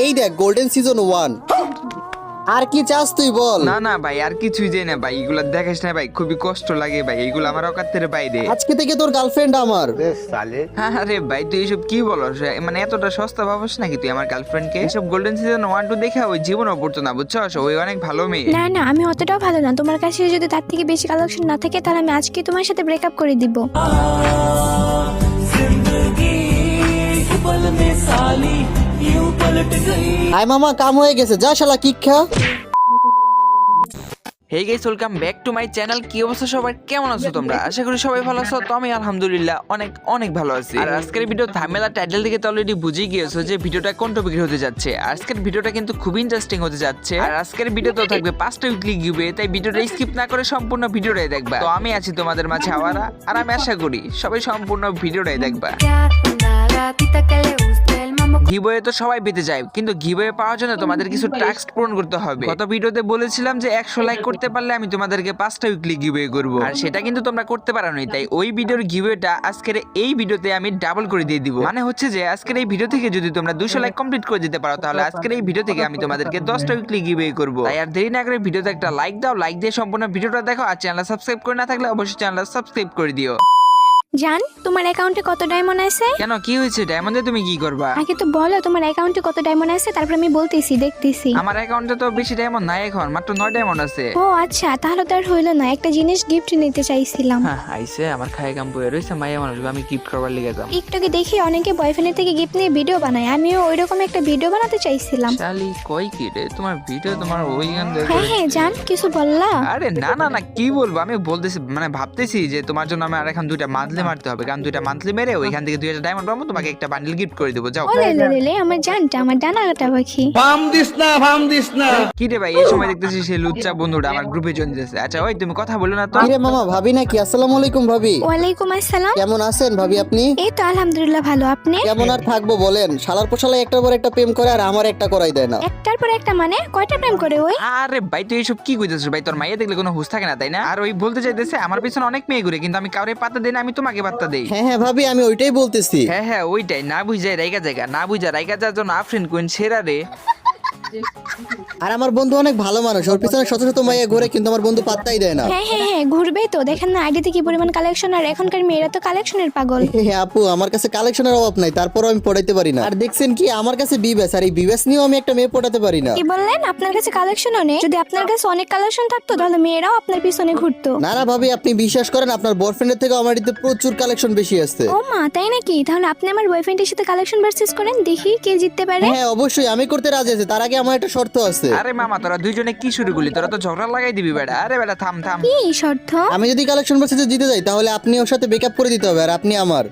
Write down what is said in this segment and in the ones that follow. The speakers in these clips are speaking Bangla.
এই দেখ গোল্ডেন সিজন 1। আর কি চাস তুই বল? না না ভাই আর কিছুই যাই না ভাই, এগুলা দেখাস না ভাই, খুবই কষ্ট লাগে ভাই, এগুলো আমার অকাতের বাইরে। আজকে থেকে তোর গার্লফ্রেন্ড আমার। আরে ভাই তুই এসব কি বলস, মানে এতটা সস্তা ভাবস নাকি তুই আমার গার্লফ্রেন্ডকে? এসব গোল্ডেন সিজন 1 2 দেখে ওই জীবনও পড়তো না, বুঝছস? ওই অনেক ভালো মেয়ে। না না, আমি অতটাও ভালো না। তোমার কাছে যদি তার থেকে বেশি কালেকশন না থাকে তাহলে আমি আজকে তোমার সাথে ব্রেকআপ করে দিব। আয় মামা, কাম হয়ে গেছে, যা শালা কিক খা। Hey guys, welcome back to my channel. কি অবস্থা সবার, কেমন আছো তোমরা? আশা করি সবাই ভালো আছো। তো আমি আলহামদুলিল্লাহ অনেক অনেক ভালো আছি। আর আজকের ভিডিও থাম্বনেল আর টাইটেল থেকে তো অলরেডি বুঝেই গিয়েছো যে ভিডিওটা কোন টপিকের হতে যাচ্ছে। আজকের ভিডিওটা কিন্তু খুবই ইন্টারেস্টিং হতে যাচ্ছে। আর আজকের ভিডিওতেও থাকবে 5টা উইকলি গিভওয়ে, তাই ভিডিওটা স্কিপ না করে সম্পূর্ণ ভিডিওটাই দেখবা। তো আমি আছি তোমাদের মাঝে আওয়ারা, আর আমি আশা করি সবাই সম্পূর্ণ ভিডিওটাই দেখবা। গিভওয়ে তো সবাই পেতে যায়, কিন্তু গিভওয়ে পাওয়ার জন্য তোমাদের কিছু টাস্ক পূরণ করতে হবে। গত ভিডিওতে বলেছিলাম যে 100 লাইক করতে পারলে আমি তোমাদেরকে 5টা উইকলি গিভওয়ে করব, আর সেটা কিন্তু তোমরা করতে পারোনি। তাই ওই ভিডিওর গিভওয়েটা আজকের এই ভিডিওতে আমি ডাবল করে দিয়ে দিব। মানে হচ্ছে যে আজকের এই ভিডিও থেকে যদি তোমরা 200 লাইক কমপ্লিট করে দিতে পারো, তাহলে আজকের এই ভিডিও থেকে আমি তোমাদেরকে 10টা উইকলি গিভওয়ে করব। তাই আর দেরি না করে ভিডিওতে একটা লাইক দাও, লাইক দিয়ে সম্পূর্ণ ভিডিওটা দেখো। আর চ্যানেল সাবস্ক্রাইব করে না থাকলে অবশ্যই চ্যানেল সাবস্ক্রাইব করে দিও। জান, তোমার অ্যাকাউন্টে কত ডায়মন্ড আছে? কেন, কি হয়েছে? ডায়মন্ডে তুমি কি করবা? আগে তো বলো তোমার অ্যাকাউন্টে কত ডায়মন্ড আছে, তারপর আমি বলতেছি, দেখতেছি। আমার অ্যাকাউন্টে তো বেশি ডায়মন্ড নাই, এখন মাত্র 9 ডায়মন্ড আছে। ও আচ্ছা, তাহলে তো আর হইলো না। একটা জিনিস গিফট নিতে চাইছিলাম। হ্যাঁ আইছে, আমার খাই কাম বইয়া রইছে, মাইয়া মানুষ, আমি গিফট করবার লিগে যাম। টিকটকে দেখি অনেকে বয়ফ্রেন্ডের থেকে গিফট নিয়ে ভিডিও বানায়, আমিও ওইরকম একটা ভিডিও বানাতে চাইছিলাম। শালি কই কি রে, তোমার ভিডিও তোমার ওই গান হ্যাঁ হ্যাঁ জান, কিছু বললা? আরে না না না, কি বলবো, আমি বলতেছি মানে ভাবতেছি যে তোমার জন্য আমি আর এখন 2টা মান্থলি মারতে হবে, কারণ 2টা মান্থলি মেরে ওইখান থেকে 2000 ডায়মন্ড পাবো, তোমাকে একটা বান্ডেল গিফট করে দেবো। যাও। ওলে লে লে, আমার জানটা, আমার ডানা কাটা পাখি। কি রে ভাই, এই সময় দেখতেছি সেই লুচ্চা বন্ধুটা আমার গ্রুপে জয়েন দিয়েছে। আচ্ছা ওই তুমি কথা বলো না তো। কিরে মামা, ভাবি নাকি? আসসালামু আলাইকুম ভাবি। ওয়ালাইকুম আসসালাম। কেমন আছেন ভাবি আপনি? এই তো আলহামদুলিল্লাহ ভালো, আপনি? কেমন আর থাকবো বলেন, শালার পোশালা একটার পর একটা প্রেম করে আর আমার একটা করাই দেয় না। একটার পর একটা মানে কয়টা প্রেম করে ওই? আরে ভাই তুই এইসব কি কইতেছিস ভাই? তোর মাইয়া দেখলে কোনো হুঁশ থাকে না, তাই না? আর ওই বলতে চাইতেছে আমার পিছনে অনেক মেয়ে ঘুরে, কিন্তু আমি কাউরে পাত্তা দেই না, আমি তোমাকে পাত্তা দেই। হ্যাঁ হ্যাঁ ভাবি, আমি ওইটাই বলতেছি। হ্যাঁ হ্যাঁ ওইটাই, না বুঝাই রাইগা জায়গা, না বুঝা রাইগা যার জন্য আফরিন কোয়েন সেরা রে। আর আমার বন্ধু অনেক ভালো মানুষ, ওর পিছনে শত শত মাইয়া ঘুরে, কিন্তু আমার বন্ধু পাত্তাই দেয় না। হ্যাঁ হ্যাঁ হ্যাঁ, ঘুরবে তো, দেখেন না আইডিতে কি পরিমাণ কালেকশন। আর এখনকার মেয়েরা তো কালেকশনের পাগল। আপু, আমার কাছে কালেকশনের অভাব নাই, তারপরও আমি পড়াইতে পারি না। আর দেখছেন কি, আমার কাছে বিবেস, আর এই বিবেস নিয়েও আমি একটা মেয়ে পটাতে পারি না। কি বললেন? আপনার কাছে কালেকশনও নেই? যদি আপনার কাছে অনেক কালেকশন থাকতো তাহলে মেয়েরাও আপনার পিছনে ঘুরতো। না না ভাবি, আপনি বিশ্বাস করেন, আপনার বয়ফ্রেন্ডের থেকে আমার এতে প্রচুর কালেকশন বেশি আছে। ও মা, তাই নাকি? তাহলে আপনি আমার বয়ফ্রেন্ডের সাথে কালেকশন ভার্সেস করেন, দেখি কে জিততে পারে। হ্যাঁ অবশ্যই, আমি করতে রাজি আছি। তার আগে আমার একটা শর্ত আছে। আরে মামা তোরা দুইজনে কি শুরু করলি? তোরা তো ঝগড়া লাগাই দিবি বেটা। আরে বেটা থাম থাম। কি শর্ত? আমি যদি কালেকশন ভার্সেসে জিতে যাই, তাহলে আপনি ওর সাথে ব্রেকআপ করে দিতে হবে, আর আপনি আমার।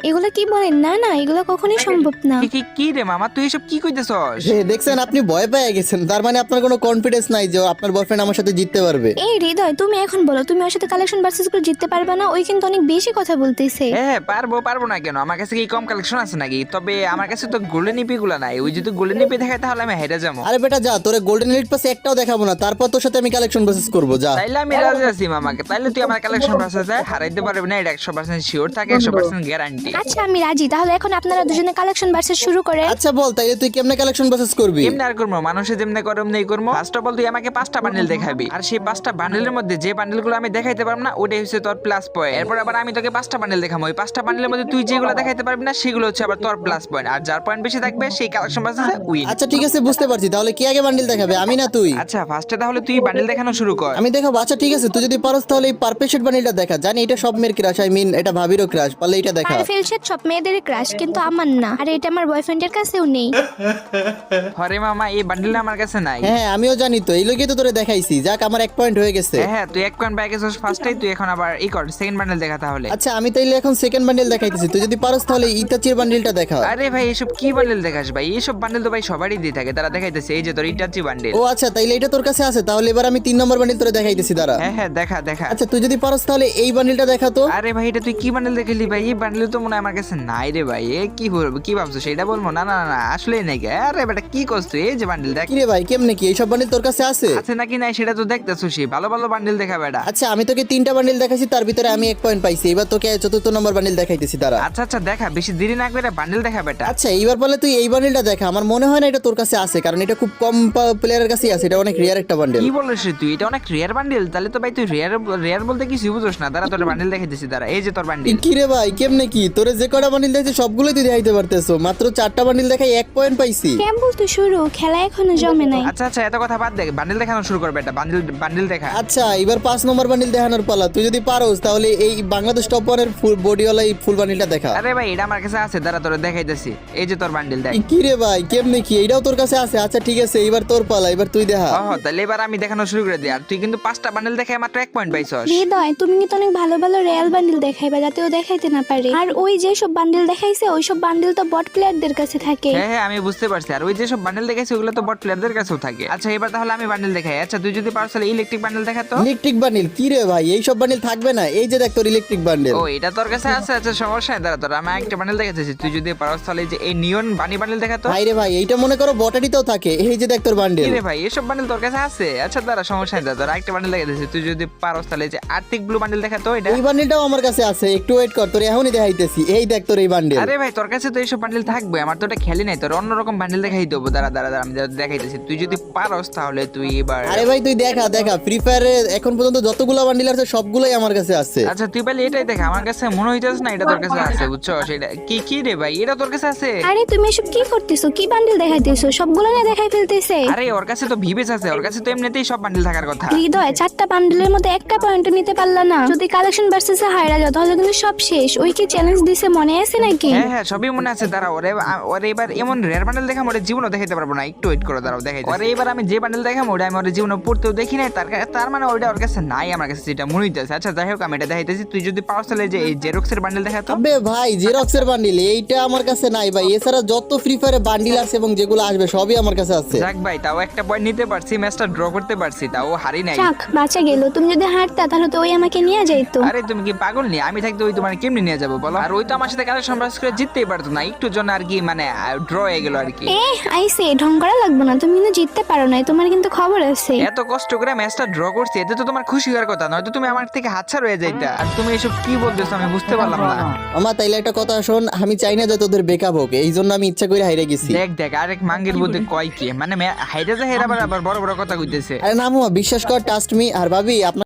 এগুলো কি বলেন? না না, এগুলো কখনোই সম্ভব না। কি রে মামা, তুই এসব কি কইতেছস? দেখছেন, আপনি ভয় পেয়ে গেছেন। তার মানে আপনার কোনো কনফিডেন্স নাই যে আপনার বয়ফ্রেন্ড আমার সাথে জিততে পারবে। এই হৃদয়, তুমি এখন বলো, তুমি ওর সাথে কালেকশন ভার্সেস করে জিততে পারবে না? ওই কিন্তু অনেক বেশি কথা বলতেছে। হ্যাঁ পারবো না কেন? আমার কাছে কি কম কালেকশন আছে নাকি? তবে আমার কাছে তো গোল্ডেন ইপি গুলা নাই। ওই যদি গোল্ডেন ইপি দেখায় তাহলে আমি হেরে যাবো। আরে বেটা যা, তোরে গোল্ডেন এলিট পাসে একটাও দেখাবো না, তারপর তোর সাথে আমি কালেকশন ভার্সেস করব। যা। তাইলে আমি রাজি আছি মামাকে। তাইলে তুই আমার কালেকশন ভার্সেস হারাইতে পারবি না, এটা 100% শিওর থাকে, 100% গ্যারান্টি। আচ্ছা আমি রাজি, তাহলে এখন আপনারা দুজনে কালেকশন ভার্সেস শুরু করে। আচ্ছা বল, তাইলে তুই কেমনে কালেকশন ভার্সেস করবি? এমনি আর করবো, মানুষে যেমনি করম নেই করবো। ফার্স্ট অফ অল তুই আমাকে 5টা বান্ডেল দেখাবি, আর সেই 5টা বান্ডেলের মধ্যে যে বান্ডেলগুলো আমি দেখাইতে পারবো না ওটাই হচ্ছে তোর প্লাস পয়েন্ট। এরপর আবার আমি তোকে 5টা বান্ডেল দেখাবো, ওই 5টা বান্ডেলের মধ্যে তুই যেগুলো দেখাইতে পারবি না সেগুলো হচ্ছে আবার তোর প্লাস পয়েন্ট, আর যার পয়েন্ট বেশি থাকবে সেই কালেকশন ভার্সেসে উইন। আচ্ছা ঠিক আছে, বুঝতে পারছি। তাহলে কে আগে বান্ডেল দেখাবে, আমি না তুই? আচ্ছা ফার্স্টে তাহলে তুই বান্ডেল দেখানো শুরু কর। আমি দেখাবো। আচ্ছা ঠিক আছে, তুই যদি পারস তাহলে এই পার্পল শেড বান্ডেলটা দেখা। জানি এটা সব মেয়ের ক্রাশ, আই মিন এটা ভাবিরও ক্রাশ, পারলে এটা দেখা। পারফেল শেড সব মেয়েদের ক্রাশ, কিন্তু আমার না। আর এটা আমার বয়ফ্রেন্ডের কাছেও নেই। হরে মামা, এই বান্ডেলটা আমার কাছে নাই। হ্যাঁ আমিও জানি তো, এই লোকই তো তোরে দেখাইছি। যাক, আমার 1 পয়েন্ট হয়ে গেছে। হ্যাঁ তুই 1 পয়েন্ট পাই গেছিস ফার্স্টেই। তুই এখন আবার এই কর, সেকেন্ড বান্ডেল দেখা তাহলে। আচ্ছা আমি তাইলে এখন সেকেন্ড বান্ডেল দেখাইতেছি। তুই যদি পারস তাহলে ইতাচির বান্ডেলটা দেখা। আরে ভাই এসব কি বান্ডেল দেখাস ভাই? এইসব বান্ডেল তো ভাই সবারই দিয়ে থাকে, তারা দেখাইতেছে। এই যে তোর ইটাচি বান্ডেল। ও আচ্ছা, তাইলে এটা তোর কাছে আছে। তাহলে এবার আমি 3 নম্বর বান্ডেল তোরে দেখাইতেছি, দাঁড়া। হ্যাঁ দেখা দেখা। আচ্ছা তুই যদি পারস তাহলে এই বান্ডেলটা দেখা তো। আরে ভাই এটা তুই কি বান্ডেল দেখালি ভাই? এই বান্ডেল তো মনে হয় আমার কাছে নাই রে ভাই। এ কি বলবো, কি ভাবছো সেটা বলবো? না না না আসলে নাই। আরে বেটা কি করছো? এই যে বান্ডেল দেখ। কি রে ভাই, কেমনে কি এইসব বান্ডিল তোর কাছে আছে? আছে নাকি নাই সেটা তো দেখতেছো। সে ভালো ভালো বান্ডেল দেখা বেটা। আচ্ছা আমি তোকে 3টা বান্ডিল দেখাইছি, তার ভিতরে আমি 1 পয়েন্ট পাইছি। এবার তোকে 4th নম্বর বান্ডিল দেখাইতেছি তারা। আচ্ছা আচ্ছা দেখা, বেশি দেরি না করে বান্ডেল দেখা বেটা। আচ্ছা এইবার বলে তুই এই বান্ডিলটা দেখা। আমার মনে হয় না এটা তোর কাছে আছে, কারণ এটা খুব কম প্লেয়ারের কাছেই আছে। এটা অনেক রিয়ার একটা বান্ডিল। কি বলিস রে তুই? এটা অনেক রেয়ার বান্ডেল? তাহলে তো ভাই তুই রেয়ার বলতে কিছু বুঝোস না। তারা তোর বান্ডেল দেখাইতেছি তারা। এই যে তোর বান্ডেল। কি রে ভাই, কেমনে কি তোরে যে কটা বান্ডিল দেখছিস সবগুলোই তুই দেখাইতে পারতেছো? মাত্র 4টা বান্ডিল দেখাই 1 পয়েন্ট পাইছি। ক্যাম্বল তো শুরু, খেলা এখনো জমে নাই। আচ্ছা আচ্ছা এত কথা বাদ দে, বান্ডেল দেখানো শুরু কর বেটা। বান্ডেল দেখা। আচ্ছা এবার 5 নম্বর বান্ডিল দেখানোর পালা। তুই যদি পারোস তাহলে এই বাংলাদেশ টপ 1 এর ফুল বডিওয়ালা এই ফুল বান্ডিলটা দেখা। আরে ভাই এটা আমার কাছে আছে, দাঁড়া তোর দেখাইতেছি। এই যে তোর বান্ডেল দেখ। কি রে ভাই, কেমনে কি এইটাও তোর কাছে আছে? আচ্ছা ঠিক আছে, এবার তোর পালা, এবার তুই দেখা। তাহলে এবার আমি দেখানো শুরু করে দিই। আর তুই কিন্তু 5টা বান্ডেল দেখে মাত্র 1 পয়েন্ট পাইছস। হৃদয়, তুমি কিন্তু অনেক ভালো ভালো রিয়েল বান্ডিল দেখাইবা, যাতে ও দেখাইতে না পারে। আর ওই যে সব বান্ডিল দেখাইছে, ওই সব বান্ডিল তো বট প্লেয়ারদের কাছে থাকে। হ্যাঁ হ্যাঁ আমি বুঝতে পারছি। আর ওই যে সব বান্ডেল দেখাইছে ওগুলো তো বট প্লেয়ারদের কাছেও থাকে। আচ্ছা এবার তাহলে আমি বান্ডেল দেখাই। আচ্ছা তুই যদি পারছ তাহলে ইলেকট্রিক বান্ডেল দেখা তো। Electric bundle? কি রে ভাই, এই সব বান্ডিল থাকবে না। এই যে দেখ তোর ইলেকট্রিক বান্ডিল। ও এটা তোর কাছে আছে? আচ্ছা সমস্যা নাই, দাঁড়া তোর আমি একটা বান্ডেল দেখাচ্ছি। তুই যদি পারছ তাহলে যে এই নিয়ন বানি বান্ডেল দেখা তো। ভাই রে ভাই, এইটা মনে করো বটারিতেও থাকে। এই যে দেখ তোর বান্ডিল। কি রে ভাই এসব বান্ডেল তোর কাছে আছে? আচ্ছা দাঁড়া সমস্যা নাই, তোর একটা বান্ডেল দেখাচ্ছি। তুই যদি পারছ তাহলে যে আর্থিক ব্লু বান্ডেল দেখা তো। এটা এই বান্ডিলটাও আমার কাছে আছে, একটু ওয়েট কর, তোর এখনই দেখাইতেছি। এই দেখ তোর এই বান্ডিল। আরে ভাই তোর কাছে তো এইসব বান্ডেল থাকবে, আমার তো এটা খেলি নাই। তোর অন্যরকম বান্ডেল দেখাই দেবো। দাঁড়া দাঁড়া দাঁড়া আমি দেখাইতেছি। তুই যদি পারস তাহলে তুই এবার। আরে ভাই তুই দেখা দেখা, ফ্রি ফায়ারে এখন পর্যন্ত যতগুলো বান্ডিল আছে সবগুলোই আমার কাছে আছে। আচ্ছা তুই পারলে এটাই দেখা। আমার কাছে মনে হইতেছে না এটা তোর কাছে আছে, বুঝছো? সেটা কি রে ভাই এটা তোর কাছে আছে? আরে তুমি এসব কি করতেছো? কি বান্ডিল দেখাইতেছো? সবগুলো না দেখাই ফেলতেছে। আরে ওর কাছে তো ভিবেস আছে, ওর কাছে তো এমনিতেই সব বান্ডেল থাকার কথা। হৃদয়, 4টা বান্ডিলের মধ্যে একটা পয়েন্ট নিতে পারলা না। যদি কালেকশন ভার্সেসে হারা যাও তাহলে কিন্তু সব শেষ। ওই কি চ্যালেঞ্জ দিছে মনে আছে নাকি? হ্যাঁ হ্যাঁ সবই মনে আছে। দাঁড়াও ওরে এবার এমন রেয়ার বান্ডেল দেখাম ওরে জীবনও দেখাইতে পারবো না। একটু ওয়েট করো, দাঁড়াও দেখাই। ওরে এবার আমি যে বান্ডেল দেখাম ওটা আমি ওর জীবনে পড়তেও দেখি নাই। তার মানে ওইটা ওর কাছে নাই, আমার কাছে যেটা মনে হইতেছে। আচ্ছা যাই হোক আমি এটা দেখাইতেছি। তুই যদি পাওয়ার তাহলে যে এই জেরক্সের বান্ডেল দেখা তো। আবে ভাই জেরক্সের বান্ডিল এইটা আমার কাছে নাই ভাই। এছাড়া যত ফ্রি ফায়ারে বান্ডিল আছে এবং যেগুলো আসবে সবই আমার কাছে আছে। যাক ভাই তাও একটা পয়েন্ট নিতে পারছি, ম্যাচটা ড্র করতে পারছি, তাও হারি নাই। যাক বাঁচা গেল। তুমি যদি হারতা তাহলে তো ওই আমাকে নিয়ে যাইতো। আরে তুমি কি পাগল নি? আমি থাকতে ওই তোমার কেমনি নিয়ে যাবো বলো? আর ওই তো আমার সাথে কালেকশন বাস করে জিততেই পারতো না, একটু জন্য আর কি মানে ড্র হয়ে গেল আর কি। আইসে ঢং করা লাগবে না। তুমি কিন্তু জিততে পারো নাই, তোমার কিন্তু খবর আছে। এত কষ্ট করে ম্যাচটা ড্র করছি, এতে তো তোমার খুশি হওয়ার কথা, নয়তো তুমি আমার থেকে হাতছাড়া হয়ে যাইতা। আর তুমি এসব কি বলতেছো আমি বুঝতে পারলাম না। আমার তাইলে একটা কথা শোন, আমি চাই না যে তোদের ব্রেকআপ হোক, এই জন্য আমি ইচ্ছা করে হাইরে গেছি। দেখ দেখ আরেক মাঙ্গের বুদ্ধি কয় কি মানে হাইটা যায় আবার বড় বড় কথা কইতেছে। আরে না মামা, বিশ্বাস কর, ট্রাস্ট মি। আর ভাবি আপনার